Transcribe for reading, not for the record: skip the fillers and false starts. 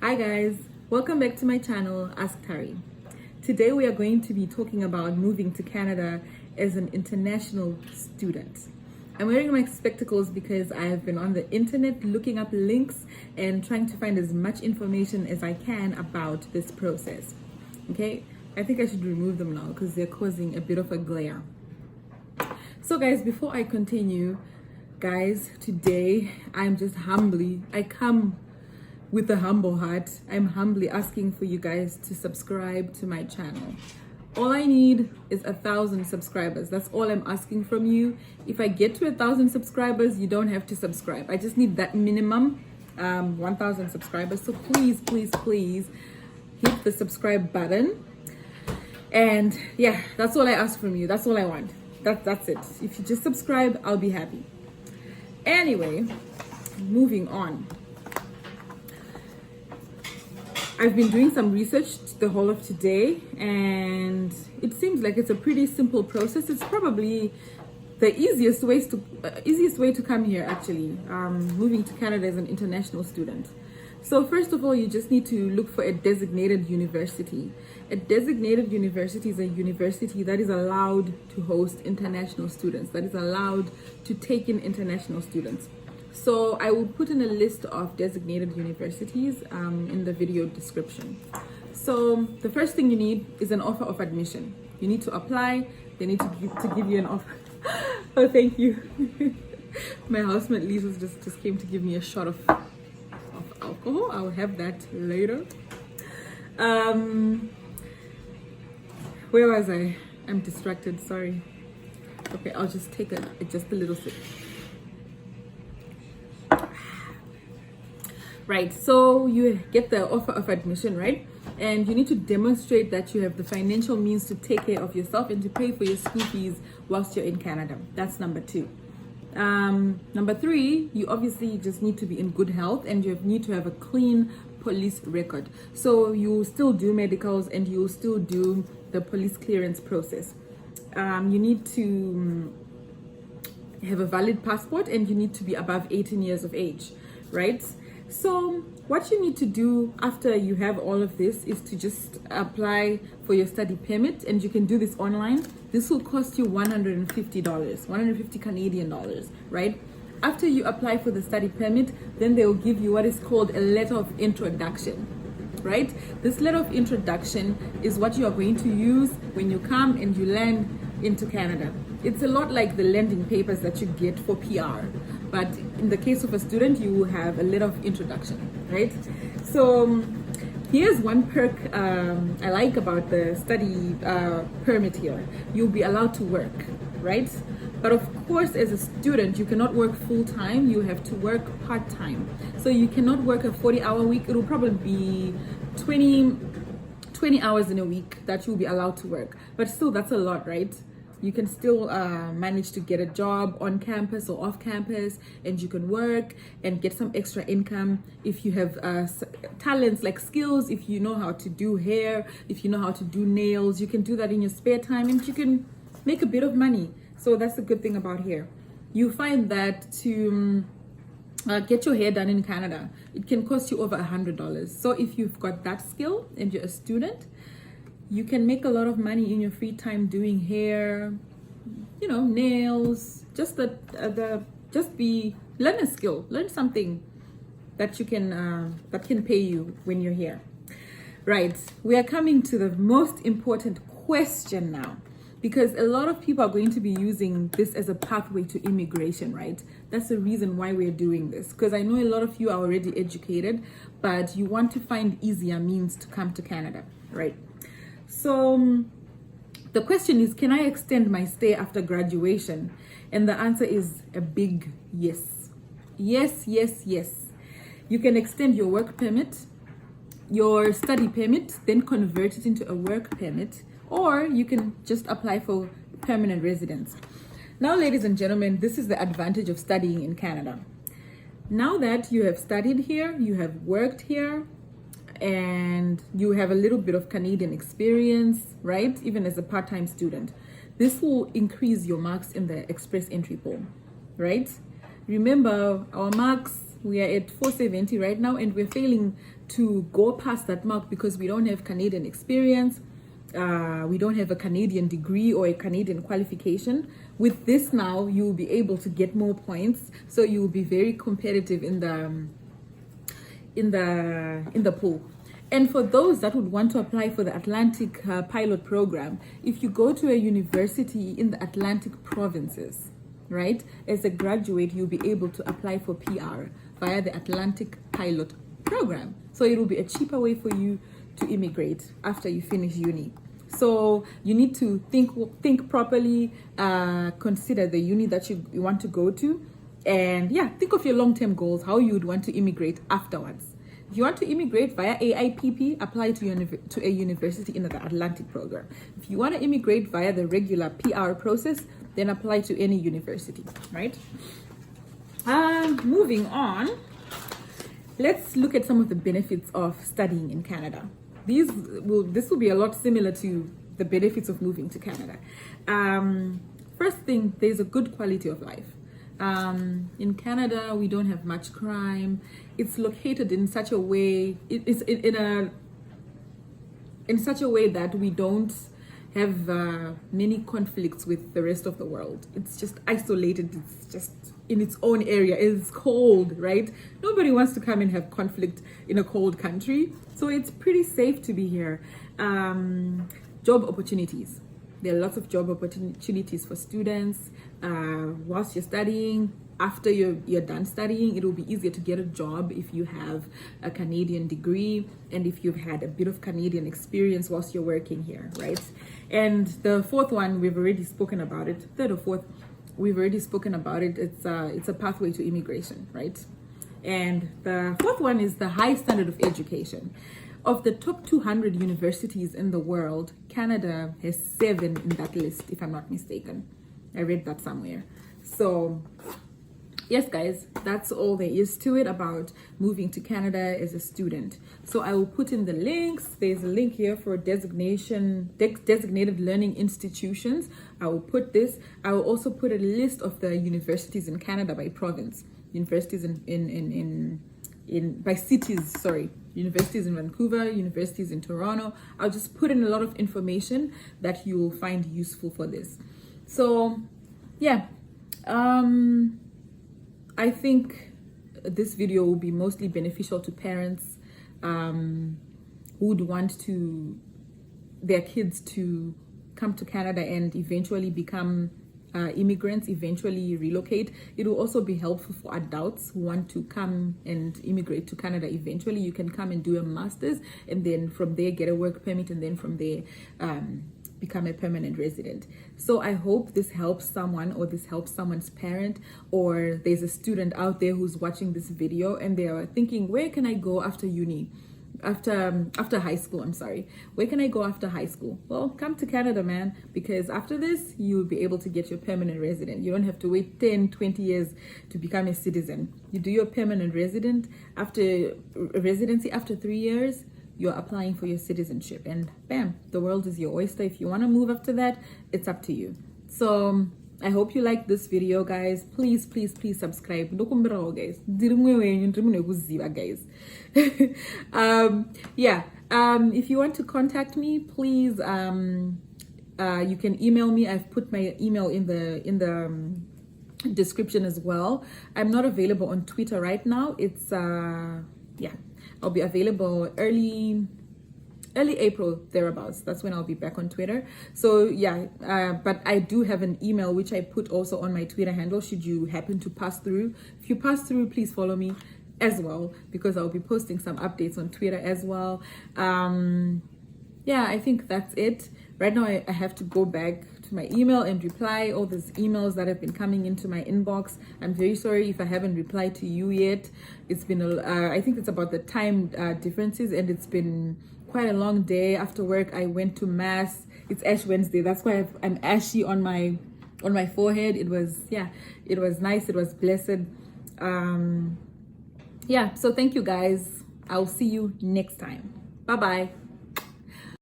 Hi guys, welcome back to my channel, Ask Tari. Today we are going to be talking about moving to Canada as an international student. I'm wearing my spectacles because I have been on the internet looking up links and trying to find as much information as I can about this process. Okay, I think I should remove them now because they're causing a bit of a glare. So guys, before I continue, today I come with a humble heart. I'm humbly asking for you guys to subscribe to my channel. All I need is 1,000 subscribers. That's all I'm asking from you. If I get to 1,000 subscribers, you don't have to subscribe. I just need that minimum 1,000 subscribers. So please hit the subscribe button. And yeah, that's all I ask from you. That's all I want. That's it. If you just subscribe, I'll be happy. Anyway, moving on. I've been doing some research the whole of today, and it seems like it's a pretty simple process. It's probably the easiest way to come here, actually, moving to Canada as an international student. So first of all, you just need to look for a designated university. A designated university is a university that is allowed to host international students, that is allowed to take in international students. So I will put in a list of designated universities in the video description. So the first thing you need is an offer of admission. You need to apply. They need to give you an offer. Oh, thank you. My housemate Lisa just came to give me a shot of alcohol. I'll have that later. Where was I? I'm distracted, sorry. Okay, I'll just take just a little sip. Right, so you get the offer of admission, right? And you need to demonstrate that you have the financial means to take care of yourself and to pay for your school fees whilst you're in Canada. That's number 2. Number 3, you obviously just need to be in good health and you need to have a clean police record. So you still do medicals and you still do the police clearance process. You need to have a valid passport and you need to be above 18 years of age, right? So what you need to do after you have all of this is to just apply for your study permit, and you can do this online. This will cost you $150, 150 Canadian dollars, right? After you apply for the study permit, then they will give you what is called a letter of introduction, right? This letter of introduction is what you are going to use when you come and you land into Canada. It's a lot like the landing papers that you get for PR, but in the case of a student, you will have a letter of introduction, right? So here's one perk I like about the study permit here. You'll be allowed to work, right? But of course, as a student, you cannot work full-time. You have to work part-time. So you cannot work a 40-hour week. It will probably be 20 hours in a week that you'll be allowed to work. But still, that's a lot, right? You can still manage to get a job on campus or off campus, and you can work and get some extra income. If you have talents like skills, if you know how to do hair, if you know how to do nails, you can do that in your spare time and you can make a bit of money. So that's the good thing about here. You find that to get your hair done in Canada, it can cost you over $100. So if you've got that skill and you're a student, you can make a lot of money in your free time doing hair, nails, learn a skill, learn something that you can, that can pay you when you're here. Right, we are coming to the most important question now, because a lot of people are going to be using this as a pathway to immigration, right? That's the reason why we're doing this, because I know a lot of you are already educated, but you want to find easier means to come to Canada, right? So the question is, can I extend my stay after graduation? And the answer is a big yes. Yes. You can extend your work permit, your study permit, then convert it into a work permit, or you can just apply for permanent residence. Now, ladies and gentlemen, this is the advantage of studying in Canada. Now that you have studied here, you have worked here, and you have a little bit of Canadian experience, right? Even as a part-time student, this will increase your marks in the express entry poll, right? Remember, our marks We are at 470 right now, and we're failing to go past that mark because we don't have Canadian experience. We don't have a Canadian degree or a Canadian qualification. With this now, you will be able to get more points, so you will be very competitive in the pool. And for those that would want to apply for the Atlantic pilot program, if you go to a university in the Atlantic provinces, right, as a graduate, you'll be able to apply for PR via the Atlantic pilot program. So it will be a cheaper way for you to immigrate after you finish uni. So you need to think properly, consider the uni that you want to go to, and yeah, think of your long-term goals, how you would want to immigrate afterwards. If you want to immigrate via AIPP, apply to a university in the Atlantic program. If you want to immigrate via the regular PR process, then apply to any university, right? Moving on, let's look at some of the benefits of studying in Canada. This will be a lot similar to the benefits of moving to Canada. First thing, there's a good quality of life. In Canada, we don't have much crime. It's located in such a way, it's in such a way that we don't have many conflicts with the rest of the world. It's just isolated. It's just in its own area. It's cold, right? Nobody wants to come and have conflict in a cold country. So it's pretty safe to be here. Job opportunities. There are lots of job opportunities for students whilst you're studying. After you're done studying, it will be easier to get a job if you have a Canadian degree and if you've had a bit of Canadian experience whilst you're working here, right? And the fourth one, we've already spoken about it. Third or fourth, we've already spoken about it. It's a pathway to immigration, right? And the fourth one is the high standard of education. Of the top 200 universities in the world, Canada has 7 in that list, if I'm not mistaken. I read that somewhere. So yes, guys, that's all there is to it about moving to Canada as a student. So I will put in the links. There's a link here for designated learning institutions. I will put this. I will also put a list of the universities in Canada by province. Universities by cities, sorry. Universities in Vancouver, universities in Toronto. I'll just put in a lot of information that you will find useful for this. So yeah, I think this video will be mostly beneficial to parents who would want their kids to come to Canada and eventually become immigrants, eventually relocate. It will also be helpful for adults who want to come and immigrate to Canada eventually. You can come and do a master's and then from there get a work permit and then from there become a permanent resident. So I hope this helps someone, or this helps someone's parent, or there's a student out there who's watching this video and they are thinking, where can I go after uni? After high school, I'm sorry. Where can I go after high school? Well, come to Canada, man, because after this, you'll be able to get your permanent resident. You don't have to wait 10, 20 years to become a citizen. You do your permanent resident after residency, after 3 years, you're applying for your citizenship, and bam, the world is your oyster. If you want to move after that, it's up to you. So I hope you like this video, guys. Please subscribe, guys. If you want to contact me, please you can email me. I've put my email in the description as well. I'm not available on Twitter right now. It's I'll be available early April, thereabouts. That's when I'll be back on Twitter. So yeah, but I do have an email which I put also on my Twitter handle should you happen to pass through. If you pass through, please follow me as well, because I'll be posting some updates on Twitter as well. Yeah, I think that's it. Right now I have to go back to my email and reply all these emails that have been coming into my inbox. I'm very sorry if I haven't replied to you yet. It's been I think it's about the time differences, and it's been quite a long day. After work I went to mass. It's Ash Wednesday, that's why I'm ashy on my forehead. It was nice, it was blessed. Yeah, so thank you guys. I'll see you next time. Bye bye.